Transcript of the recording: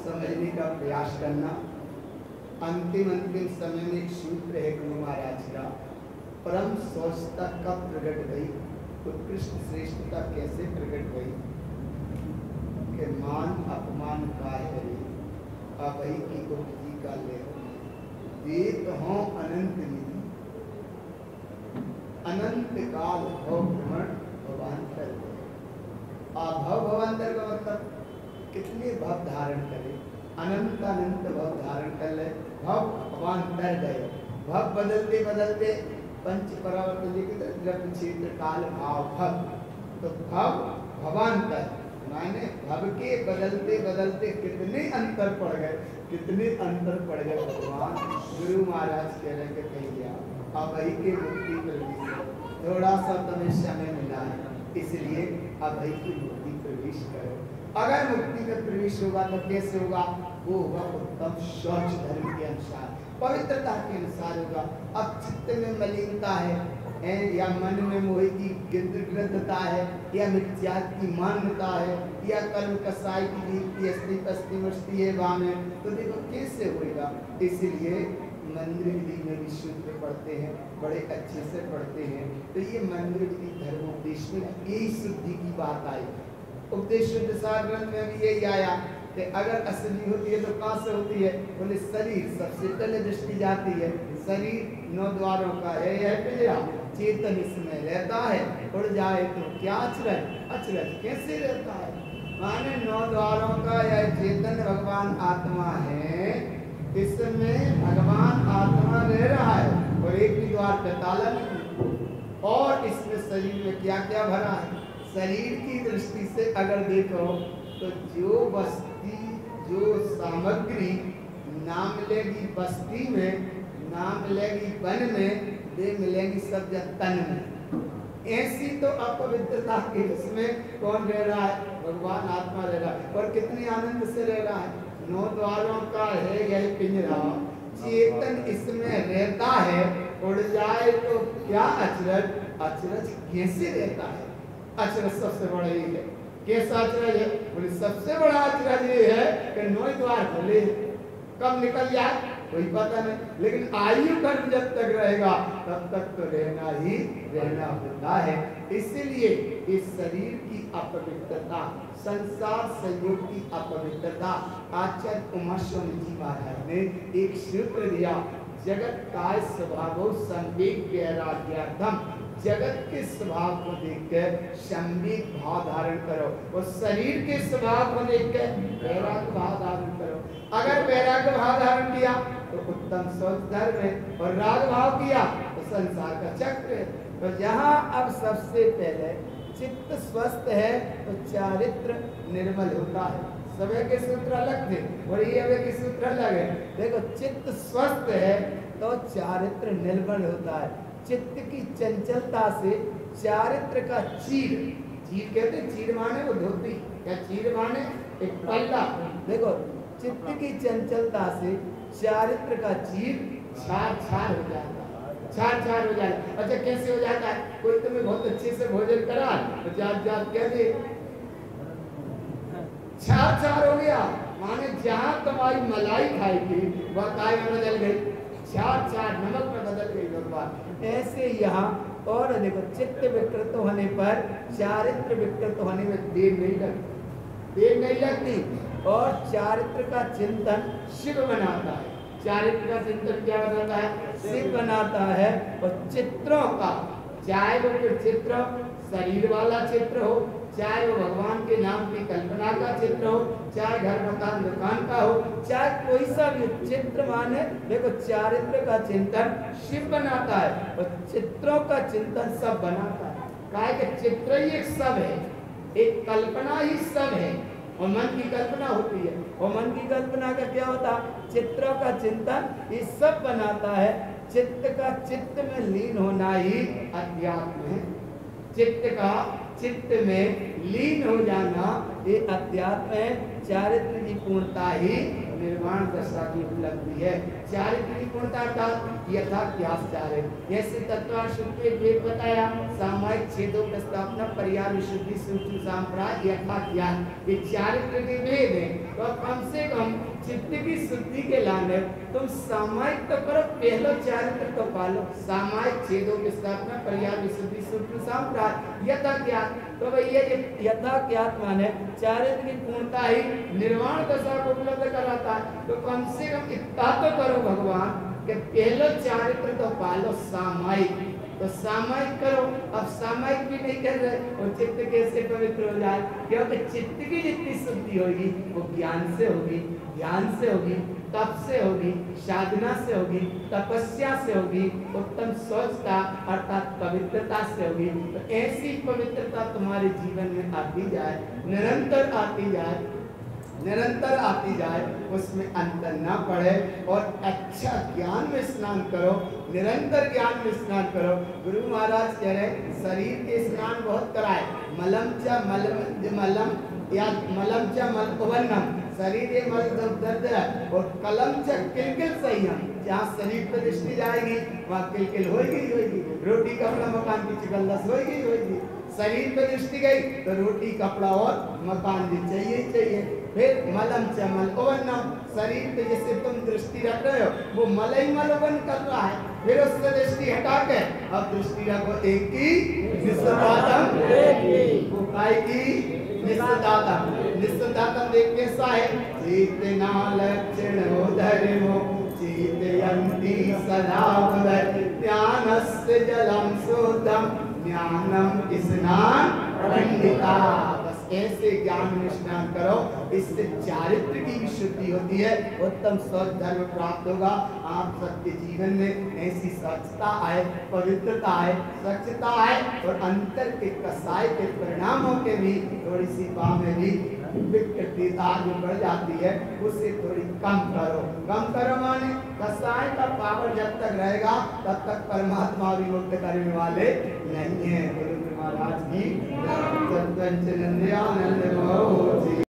समझने का प्रयास करना। अंतिम समय में एक सूत्र है गुरु महाराज का, परम स्वच्छता कब प्रकट गई, उत्कृष्ट श्रेष्ठता कैसे प्रकट गई कि मान अपमान का है अभय की उपजी का ले वेद हो अनंत निधि अनंत काल भव भ्रमण भवांतर। अभव भवांतर का मतलब कितने भव धारण करे, अनंत अनंत भव धारण कर ले, भव भवांतर गए, भव बदलते बदलते पंच परावर्तन क्षेत्र काल भाव भव, तो भव भवांतर माने भव के बदलते बदलते कितने अंतर पड़ गए, कितने अंतर पड़ गए। भगवान गुरु महाराज कह रहे कि कहिए अभय के मुक्ति प्रवेश, थोड़ा सा तुम्हें समय मिला है, इसलिए अभय की मुक्ति प्रवेश करो। अगर मुक्ति में प्रवेश होगा तो कैसे होगा, वो होगा उत्तम स्वच्छ धर्म के अनुसार, पवित्रता के अनुसार होगा। अब चित्त में मलिनता है या मन में मोह की गिरदता है या मिथ्या की मान्यता है या कर्म कसाई की रीति असली पस्ती मस्ती है वहाँ में, तो देखो कैसे होएगा। इसलिए मंदिर विधि में भी सूत्र पढ़ते हैं, बड़े अच्छे से पढ़ते हैं। तो ये मंदिर विधि धर्मोपदेश में यही शुद्धि की बात आई। उपदेश शुद्ध सार ग्रंथ में भी यही आया कि अगर असली होती है तो कहाँ से होती है, बोले शरीर सबसे पहले दृष्टि जाती है। शरीर 9 द्वारों का है, यह पिंजरा, चेतन इसमें रहता है, उड़ जाए तो क्या अचरज, अचरज कैसे रहता है, माने 9 द्वारों का यह चेतन भगवान आत्मा है, इसमें भगवान आत्मा रह रहा है और एक भी द्वार पे ताला नहीं। और इसमें शरीर में क्या क्या भरा है, शरीर की दृष्टि से अगर देखो तो जो बस्ती जो सामग्री ना मिलेगी बस्ती में, ना मिलेगी वन में, वे मिलेंगी सब तन में। ऐसी तो अपवित्रता के इसमें कौन रह रहा है, भगवान आत्मा रह रहा है। और कितने आनंद से रह रहा है, 9 द्वारों का है यह पिंजरा, चेतन इसमें रहता है, उड़ जाए तो क्या अचरज, अचरज कैसे रहता है। अचरज सबसे बड़ा ये है, कैसा अचरज है, बोले सबसे बड़ा अचरज ये है कि 9 द्वार खुले, कब निकल जाए कोई पता नहीं, लेकिन आयु कर्म जब तक रहेगा तब तक तो रहना ही रहना होता है। इसीलिए इस शरीर की अपवित्रता, संसार संयोग की अपवित्रता, आचार्य उमा स्वामी जी महाराज ने एक सूत्र दिया, जगत का स्वभाव संवेग वैराग्यार्थम, जगत के स्वभाव को देखकर संवेग भाव धारण करो और शरीर के स्वभाव को देखकर वैराग्य भाव धारण करो। अगर वैराग्य भाव धारण किया तो उत्तम स्वच्छ धर्म है, और राग भाव किया तो संसार का चक्र है। तो जहाँ अब सबसे पहले चित्त स्वस्थ है तो चारित्र निर्मल होता है। सभी के सूत्र अलग थे और ये अभी के सूत्र अलग है। देखो चित्त स्वस्थ है तो चारित्र निर्मल होता है। चित्त की चंचलता से चारित्र का चीर, चीर कहते हैं, चीर माने वो धोती, क्या चीर माने एक पल्ला। देखो चित्त की चंचलता से चारित्र का चीर छार छार हो जाता है। छार छार हो जाए। अच्छा कैसे हो जाता है? कोई तुम्हें बहुत अच्छे से भोजन करा तो जात जात कह दे छार छार हो गया, माने जहां तुम्हारी मलाई खाएगी वह काय में बदल गई, छार छार नमक में बदल गई भगवान। ऐसे यहाँ और देखो चित्त विकृत होने पर चारित्र विकृत होने में देर नहीं लगती, देर नहीं लगती। और चारित्र का चिंतन शिव बनाता है, चारित्र का चिंतन क्या बनाता है? शिव बनाता है। और चित्रों का, चाहे वो फिर चित्र शरीर वाला चित्र हो, चाहे वो भगवान के नाम की कल्पना का चित्र हो, चाहे घर मकान दुकान का हो, चाहे कोई सा भी चित्र, माने देखो चारित्र का चिंतन शिव बनाता है और चित्रों का चिंतन सब बनाता है। काहे कि चित्र ही एक सब है, एक कल्पना ही सब है और मन की कल्पना होती है। और मन की कल्पना का क्या होता? चित्रों का चिंतन ये सब बनाता है। चित्त का चित्त में लीन होना ही अध्यात्म है, चित्त का चित्त में लीन हो जाना ये अध्यात्म है। चारित्र की पूर्णता ही निर्वाण दशा की उपलब्धि है। चारित्र की पूर्णता का यथा चारित्र, जैसे तत्व शुद्ध वेद बताया, सामायिक छेदों की स्थापना, पर्याय विशुद्धि, सूक्ष्म संप्राय, यथा ज्ञान, ये चारित्र के वेद हैं। तो कम से कम चित्त की शुद्धि के लाने तुम सामायिक तो करो, पहले चारित्र तो पालो। सामायिक छेदों की स्थापना, पर्याय विशुद्धि, सूक्ष्म संप्राय, यथा ज्ञान। तो भैया ये यथा ज्ञान माने चारित्र की पूर्णता ही निर्वाण दशा को उपलब्ध कराता है। तो कम से कम इतना तो करो भगवान कि पहले चारित्र तो पालो सामायिक, तो सामायिक करो। अब सामायिक भी नहीं कर रहे और चित्त कैसे पवित्र हो जाए? क्योंकि चित्त की जितनी शुद्धि होगी वो ज्ञान से होगी, ध्यान से होगी, तप से होगी, साधना से होगी, तपस्या से होगी, उत्तम स्वच्छता अर्थात पवित्रता से होगी। तो ऐसी पवित्रता तुम्हारे जीवन में आती जाए, निरंतर आती जाए, निरंतर आती जाए, उसमें अंतर ना पड़े। और अच्छा ज्ञान में स्नान करो, निरंतर ज्ञान में स्नान करो। गुरु महाराज कह रहे शरीर के स्नान बहुत कराए, मलम च मलम या मलम च मलपवन्नम, शरीर ये मल दर्द है। और कलम च किलकिल संयम, जहाँ शरीर पर दृष्टि जाएगी वहाँ किलकिल होगी होगी, रोटी कपड़ा मकान की चिकलदस होगी होगी। शरीर पर दृष्टि गई तो रोटी कपड़ा और मकान भी चाहिए चाहिए। फिर मलम च मलपवन्नम, शरीर पे जैसे तुम दृष्टि रख रहे हो वो मलई मलवन कर रहा है, फिर उससे दृष्टि हटा के अब दृष्टि रखो एक की निस्सदातम, वो काय की निस्सदातम। निस्सदातम देख कैसा है? चेतना लक्षण धर्मो चेतयन्ति सदा ज्ञानस्य जलम शुद्धम ज्ञानम स्नान पंडिता। बस ऐसे ज्ञान में स्नान करो, इससे चारित्र की भी शुद्धि होती है, उत्तम स्वच्छ धर्म प्राप्त होगा। आप सबके जीवन में ऐसी स्वच्छता आए, पवित्रता आए, स्वच्छता आए और अंतर के कसाय के परिणामों के भी थोड़ी सी बाह में भी विकृतता जो बढ़ जाती है उसे थोड़ी कम करो। कम करो माने कसाय का पावर जब तक रहेगा तब तक परमात्मा भी मुक्त करने वाले नहीं है। गुरु महाराज की